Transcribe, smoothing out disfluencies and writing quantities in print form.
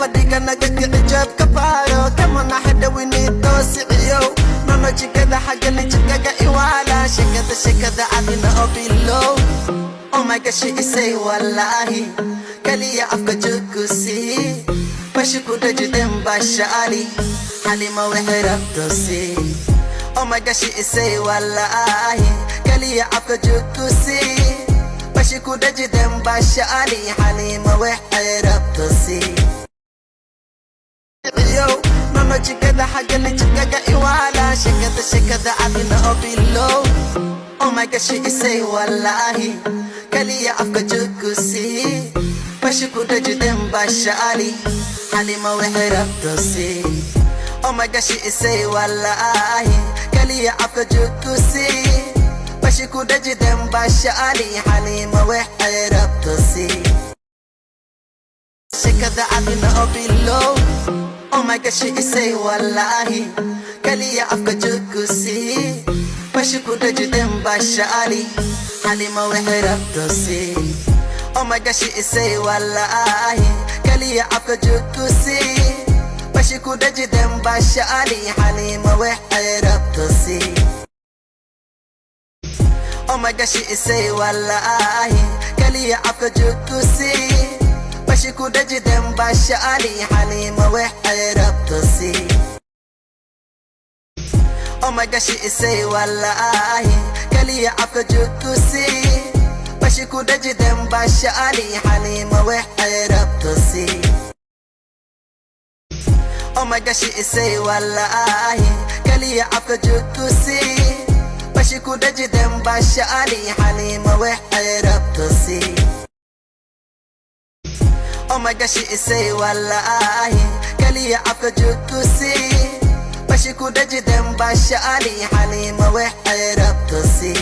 فديك نقك عجاب كبارو كما نحد ويني توسعيو ماما جيكدا حاجة اللي جيكا إيوالا شكدا عدنا أبيلو Oh my gosh, she say wallahi Kaliya afka jukusi Bashiku daji demba shali Halima weherab dosi Oh my gosh, she say wallahi Kaliya afka jukusi Bashiku daji demba shali Halima weherab dosi Yo, mama jikada haga li jikaga iwala Shakada adina obilo Oh my gosh, she say wallahi Kaliya afka jukusi Bashiku daji demba shali Halima weherab dosi Oh my gosh, she say wallahi Kaliya afka jukusi Bashiku daji demba shali Halima weherab dosi Shakada adina obilo Oh my gosh, she say wallahi Kaliya afka jukusi Bashiku daji demba shali Halima weherab dosi Oh my gosh, she say wallahi Kaliya afka jukusi Bashiku daji demba shali Halima weherab dosi Oh my gosh, she say wallahi Kaliya afka jukusi Bashiku daji demba shali Halima weherab dosi Oh my gosh, she say wallahi Kaliya afka jukusi Bashiku daji demba shali Halima weherab dosi Oh my gosh, she say wallahi Kaliya afka jukusi Bashiku daji demba shali Halima weherab dosi Oh my gosh, she say wallahi Kaliya afka jukusi Bashiku daji demba shali Halima weherab dosi